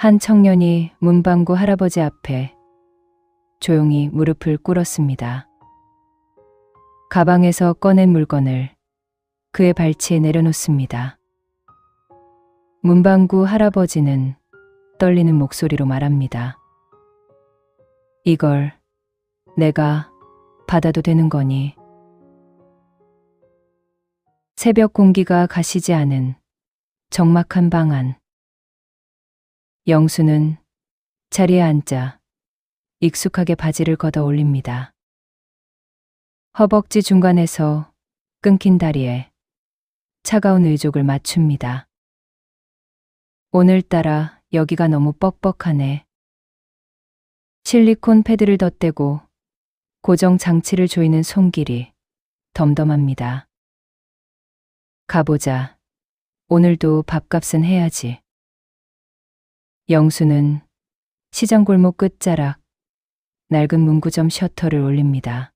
한 청년이 문방구 할아버지 앞에 조용히 무릎을 꿇었습니다. 가방에서 꺼낸 물건을 그의 발치에 내려놓습니다. 문방구 할아버지는 떨리는 목소리로 말합니다. 이걸 내가 받아도 되는 거니? 새벽 공기가 가시지 않은 적막한 방 안. 영수는 자리에 앉아 익숙하게 바지를 걷어 올립니다. 허벅지 중간에서 끊긴 다리에 차가운 의족을 맞춥니다. 오늘따라 여기가 너무 뻑뻑하네. 실리콘 패드를 덧대고 고정 장치를 조이는 손길이 덤덤합니다. 가보자. 오늘도 밥값은 해야지. 영수는 시장 골목 끝자락 낡은 문구점 셔터를 올립니다.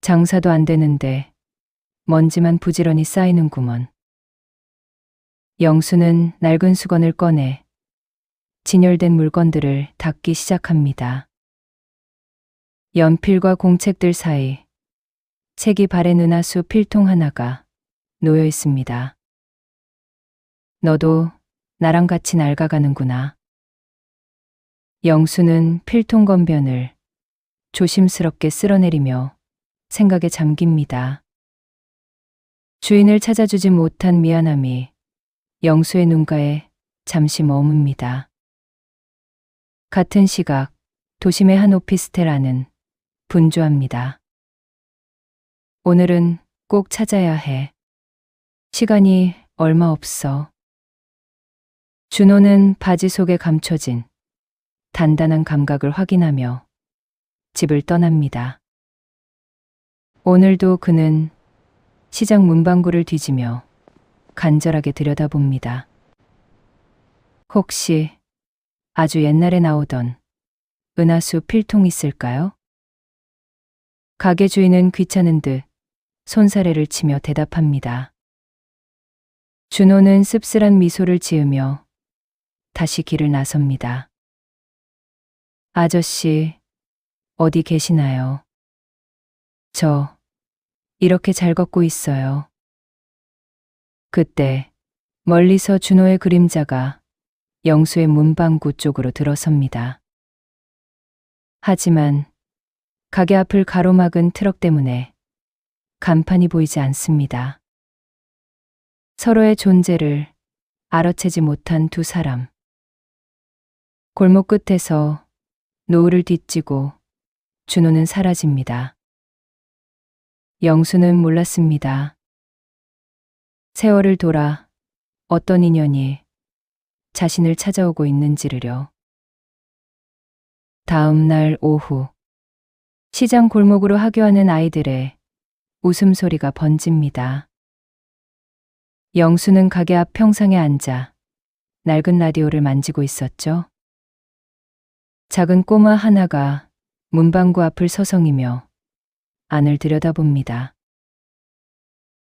장사도 안 되는데 먼지만 부지런히 쌓이는구먼. 영수는 낡은 수건을 꺼내 진열된 물건들을 닦기 시작합니다. 연필과 공책들 사이 책이 바랜 은하수 필통 하나가 놓여 있습니다. 너도 나랑 같이 낡아가는구나. 영수는 필통 건변을 조심스럽게 쓸어내리며 생각에 잠깁니다. 주인을 찾아주지 못한 미안함이 영수의 눈가에 잠시 머뭅니다. 같은 시각 도심의 한 오피스텔 안은 분주합니다. 오늘은 꼭 찾아야 해. 시간이 얼마 없어. 준호는 바지 속에 감춰진 단단한 감각을 확인하며 집을 떠납니다. 오늘도 그는 시장 문방구를 뒤지며 간절하게 들여다봅니다. 혹시 아주 옛날에 나오던 은하수 필통 있을까요? 가게 주인은 귀찮은 듯 손사래를 치며 대답합니다. 준호는 씁쓸한 미소를 지으며 다시 길을 나섭니다. 아저씨, 어디 계시나요? 저 이렇게 잘 걷고 있어요. 그때 멀리서 준호의 그림자가 영수의 문방구 쪽으로 들어섭니다. 하지만 가게 앞을 가로막은 트럭 때문에 간판이 보이지 않습니다. 서로의 존재를 알아채지 못한 두 사람. 골목 끝에서 노을을 뒤찌고 준호는 사라집니다. 영수는 몰랐습니다. 세월을 돌아 어떤 인연이 자신을 찾아오고 있는지를요. 다음 날 오후 시장 골목으로 하교하는 아이들의 웃음소리가 번집니다. 영수는 가게 앞 평상에 앉아 낡은 라디오를 만지고 있었죠. 작은 꼬마 하나가 문방구 앞을 서성이며 안을 들여다봅니다.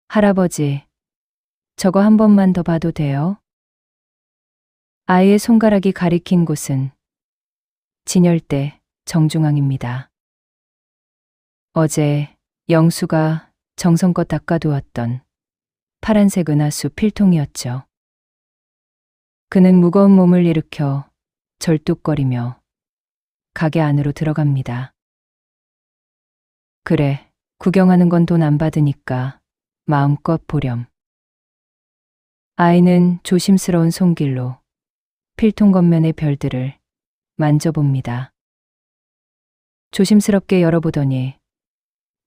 할아버지, 저거 한 번만 더 봐도 돼요? 아이의 손가락이 가리킨 곳은 진열대 정중앙입니다. 어제 영수가 정성껏 닦아두었던 파란색 은하수 필통이었죠. 그는 무거운 몸을 일으켜 절뚝거리며 가게 안으로 들어갑니다. 그래, 구경하는 건 돈 안 받으니까 마음껏 보렴. 아이는 조심스러운 손길로 필통 겉면의 별들을 만져봅니다. 조심스럽게 열어보더니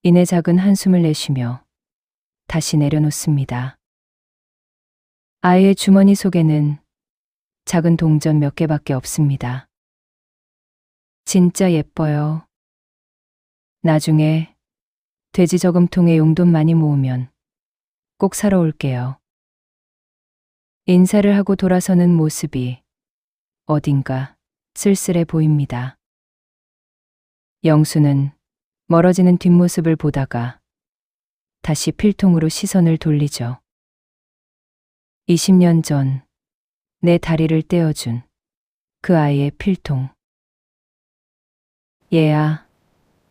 이내 작은 한숨을 내쉬며 다시 내려놓습니다. 아이의 주머니 속에는 작은 동전 몇 개밖에 없습니다. 진짜 예뻐요. 나중에 돼지 저금통에 용돈 많이 모으면 꼭 사러 올게요. 인사를 하고 돌아서는 모습이 어딘가 쓸쓸해 보입니다. 영수는 멀어지는 뒷모습을 보다가 다시 필통으로 시선을 돌리죠. 20년 전 내 다리를 떼어준 그 아이의 필통. 얘야,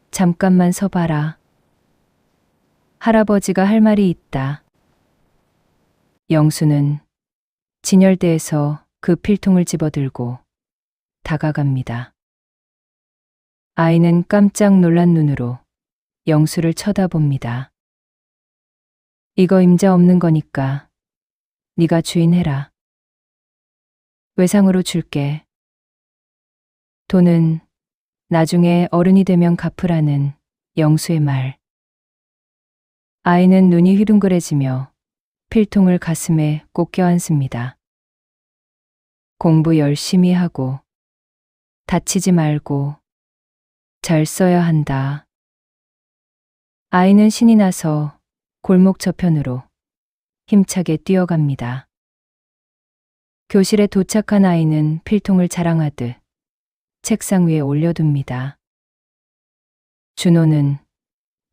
잠깐만 서봐라. 할아버지가 할 말이 있다. 영수는 진열대에서 그 필통을 집어들고 다가갑니다. 아이는 깜짝 놀란 눈으로 영수를 쳐다봅니다. 이거 임자 없는 거니까 네가 주인해라. 외상으로 줄게. 돈은 나중에 어른이 되면 갚으라는 영수의 말. 아이는 눈이 휘둥그레지며 필통을 가슴에 꼭 껴안습니다. 공부 열심히 하고 다치지 말고 잘 써야 한다. 아이는 신이 나서 골목 저편으로 힘차게 뛰어갑니다. 교실에 도착한 아이는 필통을 자랑하듯 책상 위에 올려둡니다. 준호는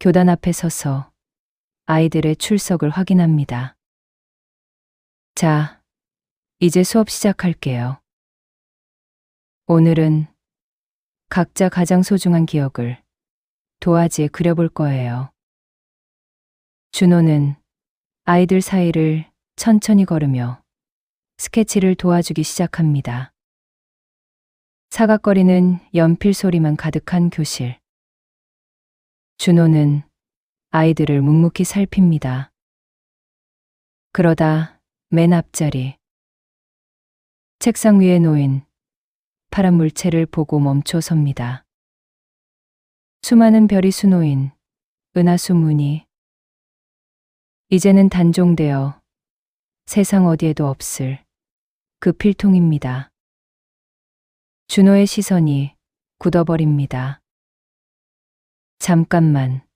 교단 앞에 서서 아이들의 출석을 확인합니다. 자, 이제 수업 시작할게요. 오늘은 각자 가장 소중한 기억을 도화지에 그려볼 거예요. 준호는 아이들 사이를 천천히 걸으며 스케치를 도와주기 시작합니다. 사각거리는 연필 소리만 가득한 교실. 준호는 아이들을 묵묵히 살핍니다. 그러다 맨 앞자리, 책상 위에 놓인 파란 물체를 보고 멈춰 섭니다. 수많은 별이 수놓인 은하수 무늬. 이제는 단종되어 세상 어디에도 없을 그 필통입니다. 준호의 시선이 굳어버립니다. 잠깐만,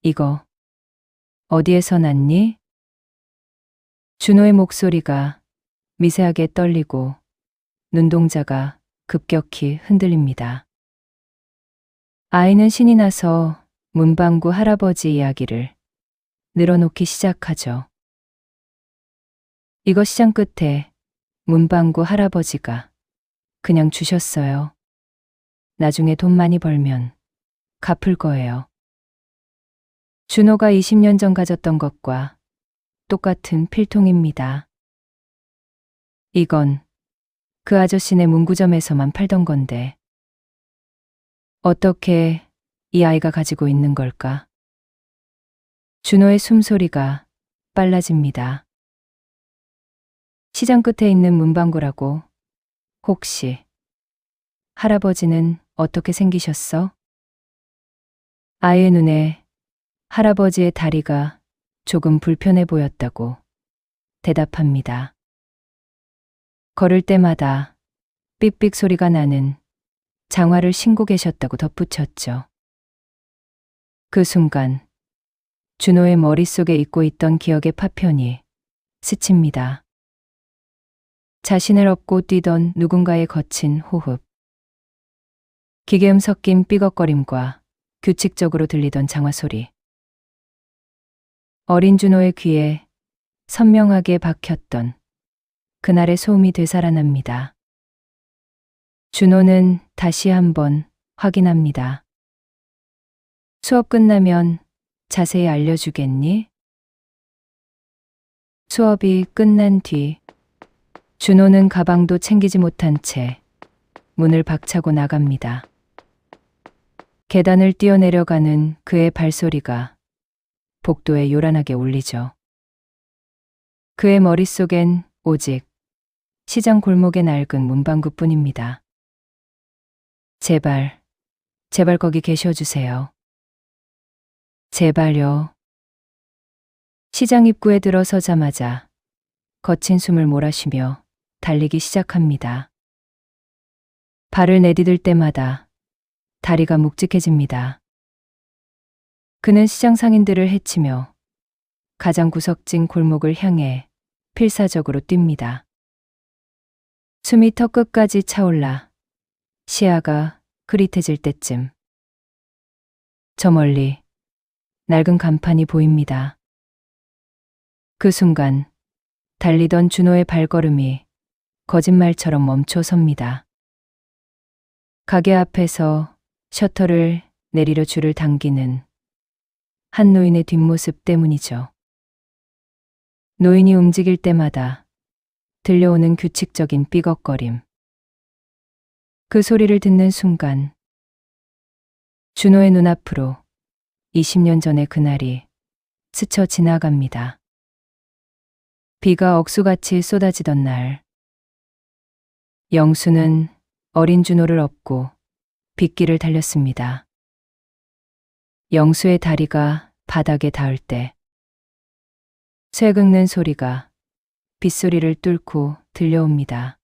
이거 어디에서 났니? 준호의 목소리가 미세하게 떨리고 눈동자가 급격히 흔들립니다. 아이는 신이 나서 문방구 할아버지 이야기를 늘어놓기 시작하죠. 이거 시장 끝에 문방구 할아버지가 그냥 주셨어요. 나중에 돈 많이 벌면 갚을 거예요. 준호가 20년 전 가졌던 것과 똑같은 필통입니다. 이건 그 아저씨네 문구점에서만 팔던 건데 어떻게 이 아이가 가지고 있는 걸까? 준호의 숨소리가 빨라집니다. 시장 끝에 있는 문방구라고. 혹시 할아버지는 어떻게 생기셨어? 아이의 눈에 할아버지의 다리가 조금 불편해 보였다고 대답합니다. 걸을 때마다 삑삑 소리가 나는 장화를 신고 계셨다고 덧붙였죠. 그 순간 준호의 머릿속에 잊고 있던 기억의 파편이 스칩니다. 자신을 업고 뛰던 누군가의 거친 호흡, 기계음 섞인 삐걱거림과 규칙적으로 들리던 장화 소리. 어린 준호의 귀에 선명하게 박혔던 그날의 소음이 되살아납니다. 준호는 다시 한번 확인합니다. 수업 끝나면 자세히 알려주겠니? 수업이 끝난 뒤 준호는 가방도 챙기지 못한 채 문을 박차고 나갑니다. 계단을 뛰어내려가는 그의 발소리가 복도에 요란하게 울리죠. 그의 머릿속엔 오직 시장 골목의 낡은 문방구뿐입니다. 제발, 제발 거기 계셔주세요. 제발요. 시장 입구에 들어서자마자 거친 숨을 몰아쉬며 달리기 시작합니다. 발을 내디딜 때마다 다리가 묵직해집니다. 그는 시장 상인들을 헤치며 가장 구석진 골목을 향해 필사적으로 뜁니다. 숨이 턱끝까지 차올라 시야가 흐릿해질 때쯤 저 멀리 낡은 간판이 보입니다. 그 순간 달리던 준호의 발걸음이 거짓말처럼 멈춰 섭니다. 가게 앞에서 셔터를 내리려 줄을 당기는 한 노인의 뒷모습 때문이죠. 노인이 움직일 때마다 들려오는 규칙적인 삐걱거림. 그 소리를 듣는 순간 준호의 눈앞으로 20년 전의 그날이 스쳐 지나갑니다. 비가 억수같이 쏟아지던 날, 영수는 어린 준호를 업고 빗길을 달렸습니다. 영수의 다리가 바닥에 닿을 때 쇠 긁는 소리가 빗소리를 뚫고 들려옵니다.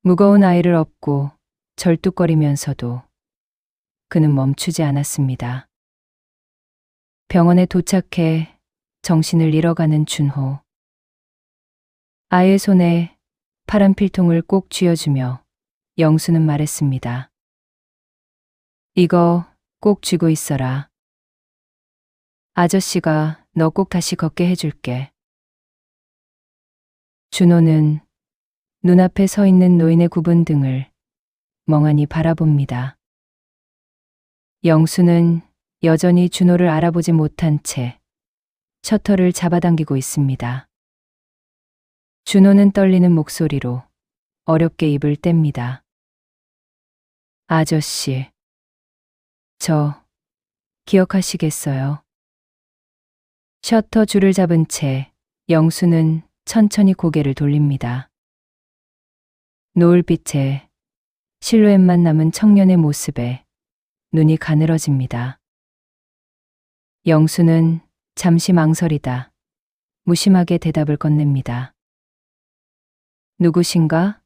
무거운 아이를 업고 절뚝거리면서도 그는 멈추지 않았습니다. 병원에 도착해 정신을 잃어가는 준호. 아이의 손에 파란 필통을 꼭 쥐어주며 영수는 말했습니다. 이거 꼭 쥐고 있어라. 아저씨가 너 꼭 다시 걷게 해줄게. 준호는 눈앞에 서 있는 노인의 굽은 등을 멍하니 바라봅니다. 영수는 여전히 준호를 알아보지 못한 채 셔터를 잡아당기고 있습니다. 준호는 떨리는 목소리로 어렵게 입을 뗍니다. 아저씨, 저 기억하시겠어요? 셔터 줄을 잡은 채 영수는 천천히 고개를 돌립니다. 노을빛에 실루엣만 남은 청년의 모습에 눈이 가늘어집니다. 영수는 잠시 망설이다 무심하게 대답을 건넵니다. 누구신가?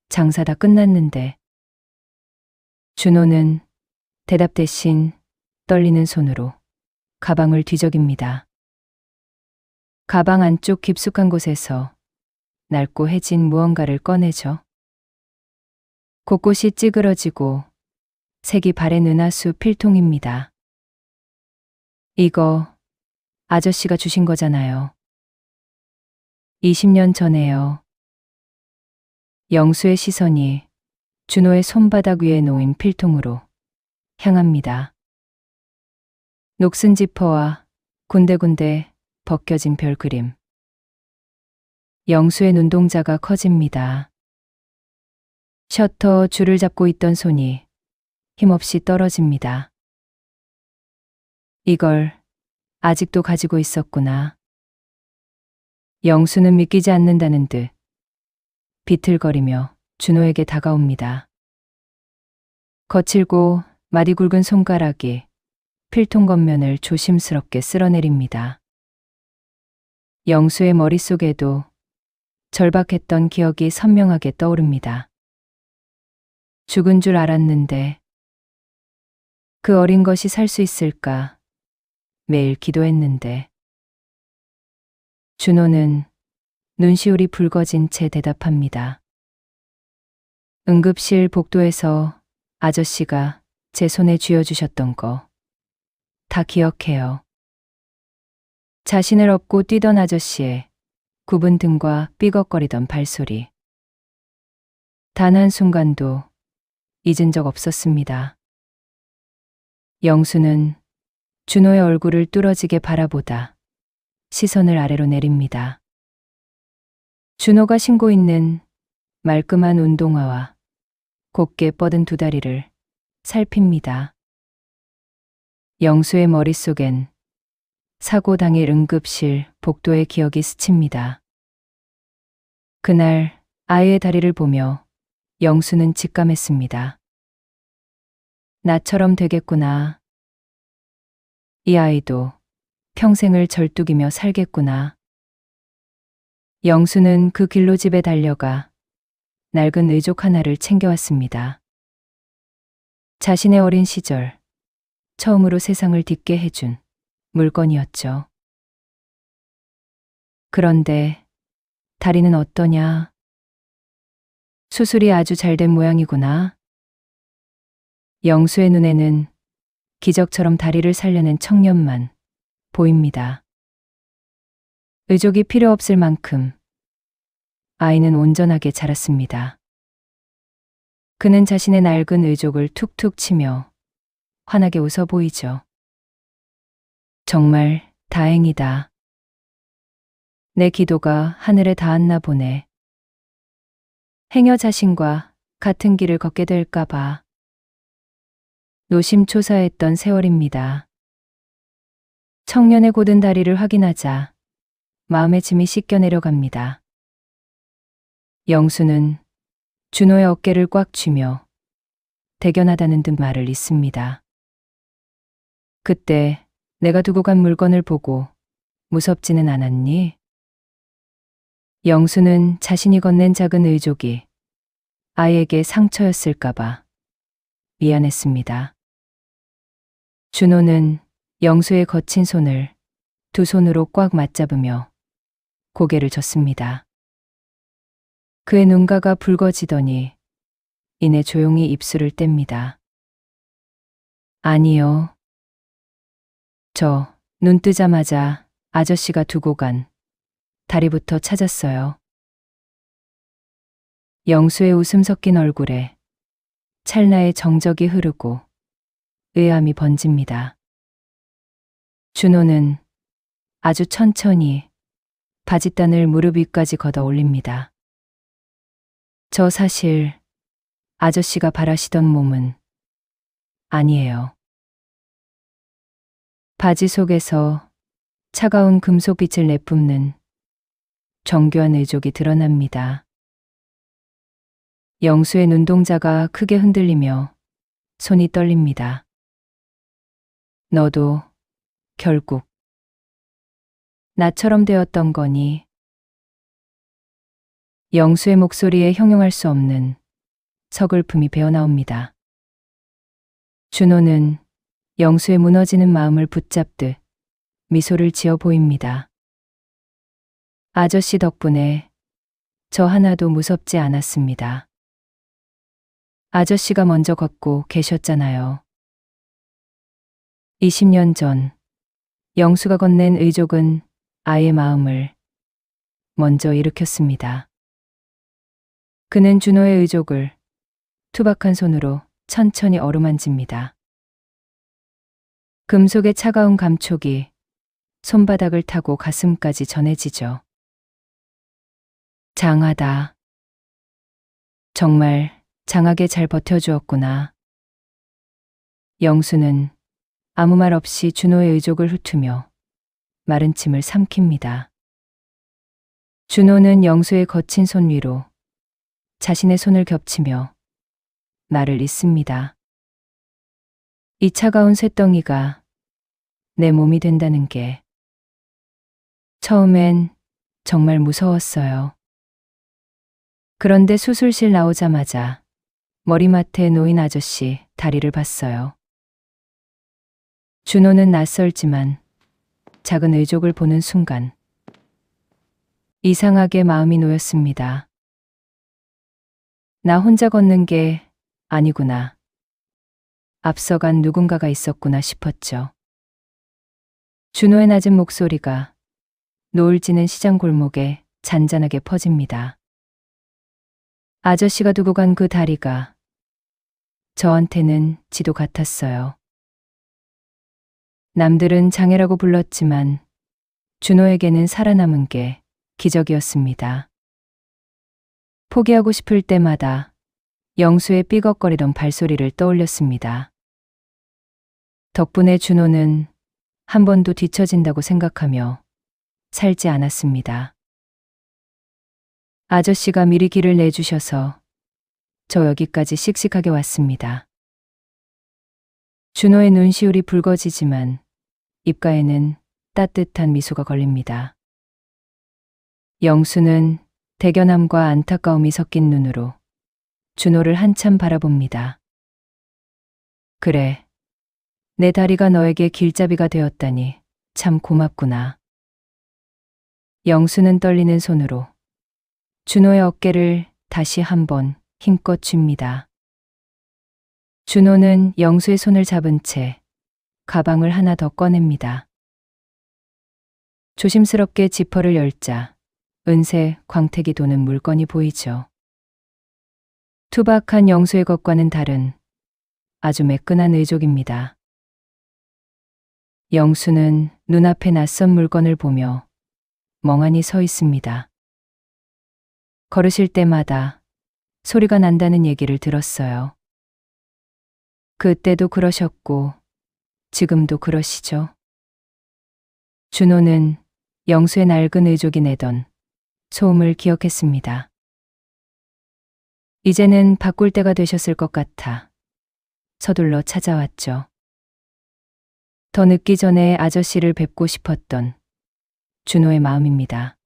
장사 다 끝났는데. 준호는 대답 대신 떨리는 손으로 가방을 뒤적입니다. 가방 안쪽 깊숙한 곳에서 낡고 해진 무언가를 꺼내죠. 곳곳이 찌그러지고 색이 바랜 은하수 필통입니다. 이거 아저씨가 주신 거잖아요. 20년 전에요. 영수의 시선이 준호의 손바닥 위에 놓인 필통으로 향합니다. 녹슨 지퍼와 군데군데 벗겨진 별 그림. 영수의 눈동자가 커집니다. 셔터 줄을 잡고 있던 손이 힘없이 떨어집니다. 이걸 아직도 가지고 있었구나. 영수는 믿기지 않는다는 듯 비틀거리며 준호에게 다가옵니다. 거칠고 마디 굵은 손가락이 필통 겉면을 조심스럽게 쓸어내립니다. 영수의 머릿속에도 절박했던 기억이 선명하게 떠오릅니다. 죽은 줄 알았는데 그 어린 것이 살 수 있을까 매일 기도했는데. 준호는 눈시울이 붉어진 채 대답합니다. 응급실 복도에서 아저씨가 제 손에 쥐어주셨던 거 다 기억해요. 자신을 업고 뛰던 아저씨의 굽은 등과 삐걱거리던 발소리. 단 한순간도 잊은 적 없었습니다. 영수는 준호의 얼굴을 뚫어지게 바라보다 시선을 아래로 내립니다. 준호가 신고 있는 말끔한 운동화와 곱게 뻗은 두 다리를 살핍니다. 영수의 머릿속엔 사고 당일 응급실 복도의 기억이 스칩니다. 그날 아이의 다리를 보며 영수는 직감했습니다. 나처럼 되겠구나. 이 아이도 평생을 절뚝이며 살겠구나. 영수는 그 길로 집에 달려가 낡은 의족 하나를 챙겨왔습니다. 자신의 어린 시절 처음으로 세상을 딛게 해준 물건이었죠. 그런데 다리는 어떠냐? 수술이 아주 잘 된 모양이구나. 영수의 눈에는 기적처럼 다리를 살려낸 청년만 보입니다. 의족이 필요 없을 만큼 아이는 온전하게 자랐습니다. 그는 자신의 낡은 의족을 툭툭 치며 환하게 웃어 보이죠. 정말 다행이다. 내 기도가 하늘에 닿았나 보네. 행여 자신과 같은 길을 걷게 될까봐. 노심초사했던 세월입니다. 청년의 곧은 다리를 확인하자 마음의 짐이 씻겨 내려갑니다. 영수는 준호의 어깨를 꽉 쥐며 대견하다는 듯 말을 잇습니다. 그때 내가 두고 간 물건을 보고 무섭지는 않았니? 영수는 자신이 건넨 작은 의족이 아이에게 상처였을까봐 미안했습니다. 준호는 영수의 거친 손을 두 손으로 꽉 맞잡으며 고개를 젓습니다. 그의 눈가가 붉어지더니 이내 조용히 입술을 뗍니다. 아니요. 저 눈 뜨자마자 아저씨가 두고 간 다리부터 찾았어요. 영수의 웃음 섞인 얼굴에 찰나의 정적이 흐르고 의아함이 번집니다. 준호는 아주 천천히 바짓단을 무릎 위까지 걷어 올립니다. 저 사실 아저씨가 바라시던 몸은 아니에요. 바지 속에서 차가운 금속빛을 내뿜는 정교한 의족이 드러납니다. 영수의 눈동자가 크게 흔들리며 손이 떨립니다. 너도 결국 나처럼 되었던 거니? 영수의 목소리에 형용할 수 없는 서글픔이 배어나옵니다. 준호는 영수의 무너지는 마음을 붙잡듯 미소를 지어 보입니다. 아저씨 덕분에 저 하나도 무섭지 않았습니다. 아저씨가 먼저 걷고 계셨잖아요. 20년 전 영수가 건넨 의족은 아이의 마음을 먼저 일으켰습니다. 그는 준호의 의족을 투박한 손으로 천천히 어루만집니다. 금속의 차가운 감촉이 손바닥을 타고 가슴까지 전해지죠. 장하다. 정말 장하게 잘 버텨주었구나. 영수는 아무 말 없이 준호의 의족을 훑으며 마른 침을 삼킵니다. 준호는 영수의 거친 손 위로 자신의 손을 겹치며 말을 잇습니다. 이 차가운 쇳덩이가 내 몸이 된다는 게 처음엔 정말 무서웠어요. 그런데 수술실 나오자마자 머리맡에 놓인 아저씨 다리를 봤어요. 준호는 낯설지만 작은 의족을 보는 순간 이상하게 마음이 놓였습니다. 나 혼자 걷는 게 아니구나. 앞서간 누군가가 있었구나 싶었죠. 준호의 낮은 목소리가 노을 지는 시장 골목에 잔잔하게 퍼집니다. 아저씨가 두고 간 그 다리가 저한테는 지도 같았어요. 남들은 장애라고 불렀지만 준호에게는 살아남은 게 기적이었습니다. 포기하고 싶을 때마다 영수의 삐걱거리던 발소리를 떠올렸습니다. 덕분에 준호는 한 번도 뒤처진다고 생각하며 살지 않았습니다. 아저씨가 미리 길을 내주셔서 저 여기까지 씩씩하게 왔습니다. 준호의 눈시울이 붉어지지만 입가에는 따뜻한 미소가 걸립니다. 영수는 대견함과 안타까움이 섞인 눈으로 준호를 한참 바라봅니다. 그래, 내 다리가 너에게 길잡이가 되었다니 참 고맙구나. 영수는 떨리는 손으로 준호의 어깨를 다시 한번 힘껏 쥡니다. 준호는 영수의 손을 잡은 채 가방을 하나 더 꺼냅니다. 조심스럽게 지퍼를 열자 은색 광택이 도는 물건이 보이죠. 투박한 영수의 것과는 다른 아주 매끈한 의족입니다. 영수는 눈앞에 낯선 물건을 보며 멍하니 서 있습니다. 걸으실 때마다 소리가 난다는 얘기를 들었어요. 그때도 그러셨고 지금도 그러시죠. 준호는 영수의 낡은 의족이 내던 소음을 기억했습니다. 이제는 바꿀 때가 되셨을 것 같아 서둘러 찾아왔죠. 더 늦기 전에 아저씨를 뵙고 싶었던 준호의 마음입니다.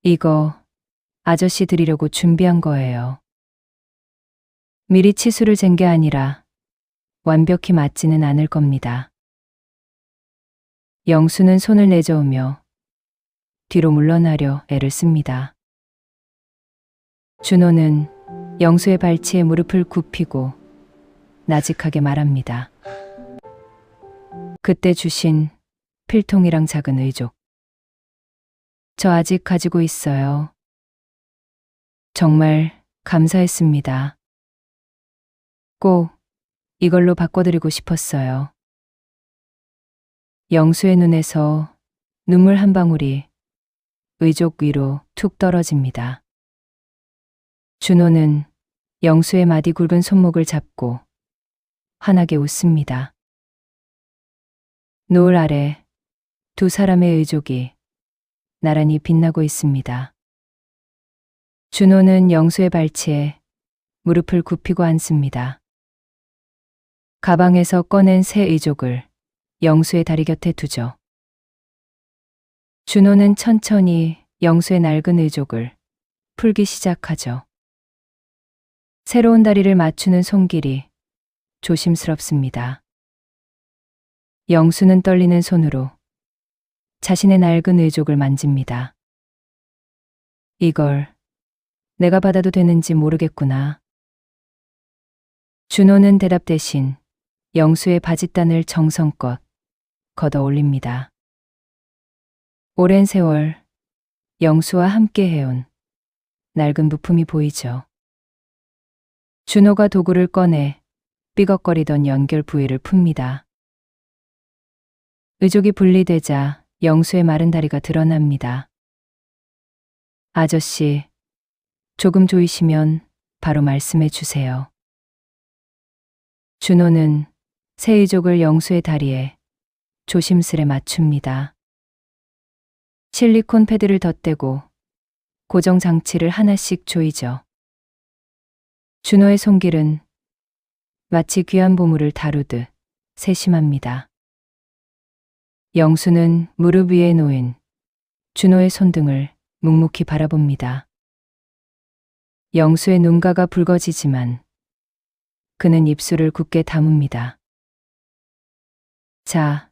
이거 아저씨 드리려고 준비한 거예요. 미리 치수를 잰 게 아니라 완벽히 맞지는 않을 겁니다. 영수는 손을 내저으며 뒤로 물러나려 애를 씁니다. 준호는 영수의 발치에 무릎을 굽히고 나직하게 말합니다. 그때 주신 필통이랑 작은 의족. 저 아직 가지고 있어요. 정말 감사했습니다. 꼭 이걸로 바꿔드리고 싶었어요. 영수의 눈에서 눈물 한 방울이 의족 위로 툭 떨어집니다. 준호는 영수의 마디 굵은 손목을 잡고 환하게 웃습니다. 노을 아래 두 사람의 의족이 나란히 빛나고 있습니다. 준호는 영수의 발치에 무릎을 굽히고 앉습니다. 가방에서 꺼낸 새 의족을 영수의 다리 곁에 두죠. 준호는 천천히 영수의 낡은 의족을 풀기 시작하죠. 새로운 다리를 맞추는 손길이 조심스럽습니다. 영수는 떨리는 손으로 자신의 낡은 의족을 만집니다. 이걸 내가 받아도 되는지 모르겠구나. 준호는 대답 대신 영수의 바짓단을 정성껏 걷어 올립니다. 오랜 세월 영수와 함께 해온 낡은 부품이 보이죠. 준호가 도구를 꺼내 삐걱거리던 연결 부위를 풉니다. 의족이 분리되자 영수의 마른 다리가 드러납니다. 아저씨, 조금 조이시면 바로 말씀해 주세요. 준호는 새 의족을 영수의 다리에 조심스레 맞춥니다. 실리콘 패드를 덧대고 고정 장치를 하나씩 조이죠. 준호의 손길은 마치 귀한 보물을 다루듯 세심합니다. 영수는 무릎 위에 놓인 준호의 손등을 묵묵히 바라봅니다. 영수의 눈가가 붉어지지만 그는 입술을 굳게 다뭅니다. 자,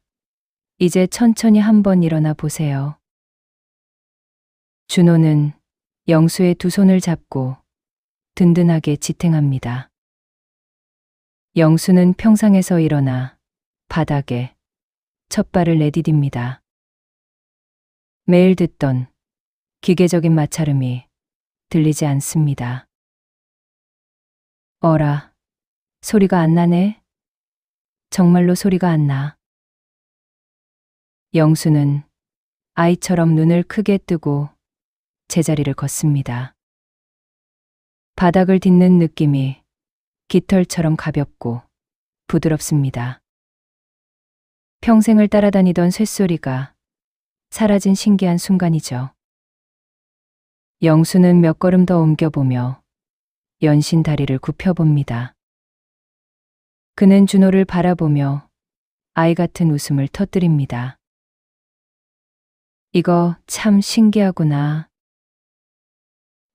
이제 천천히 한번 일어나 보세요. 준호는 영수의 두 손을 잡고 든든하게 지탱합니다. 영수는 평상에서 일어나 바닥에 첫 발을 내디딥니다. 매일 듣던 기계적인 마찰음이 들리지 않습니다. 어라, 소리가 안 나네? 정말로 소리가 안 나. 영수는 아이처럼 눈을 크게 뜨고 제자리를 걷습니다. 바닥을 딛는 느낌이 깃털처럼 가볍고 부드럽습니다. 평생을 따라다니던 쇳소리가 사라진 신기한 순간이죠. 영수는 몇 걸음 더 옮겨보며 연신 다리를 굽혀봅니다. 그는 준호를 바라보며 아이 같은 웃음을 터뜨립니다. 이거 참 신기하구나.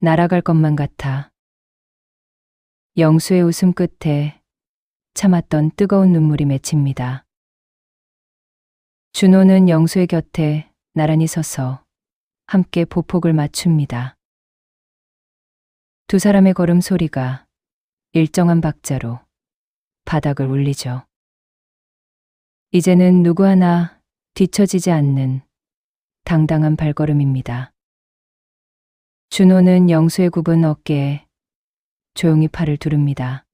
날아갈 것만 같아. 영수의 웃음 끝에 참았던 뜨거운 눈물이 맺힙니다. 준호는 영수의 곁에 나란히 서서 함께 보폭을 맞춥니다. 두 사람의 걸음 소리가 일정한 박자로 바닥을 울리죠. 이제는 누구 하나 뒤처지지 않는 당당한 발걸음입니다. 준호는 영수의 굽은 어깨에 조용히 팔을 두릅니다.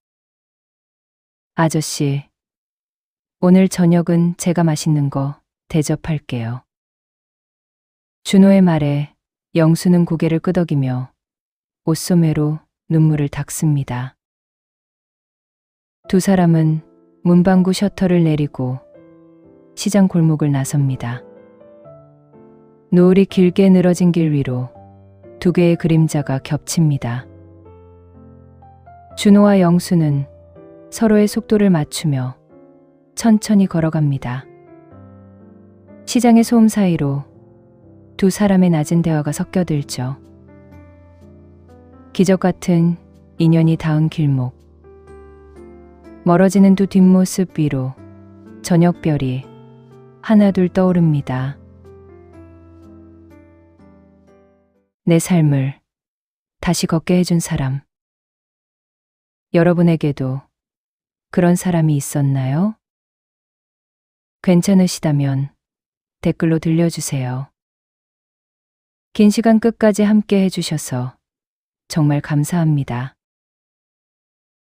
아저씨, 오늘 저녁은 제가 맛있는 거 대접할게요. 준호의 말에 영수는 고개를 끄덕이며 옷소매로 눈물을 닦습니다. 두 사람은 문방구 셔터를 내리고 시장 골목을 나섭니다. 노을이 길게 늘어진 길 위로 두 개의 그림자가 겹칩니다. 준호와 영수는 서로의 속도를 맞추며 천천히 걸어갑니다. 시장의 소음 사이로 두 사람의 낮은 대화가 섞여들죠. 기적 같은 인연이 닿은 길목. 멀어지는 두 뒷모습 위로 저녁별이 하나둘 떠오릅니다. 내 삶을 다시 걷게 해준 사람. 여러분에게도 그런 사람이 있었나요? 괜찮으시다면 댓글로 들려주세요. 긴 시간 끝까지 함께 해주셔서 정말 감사합니다.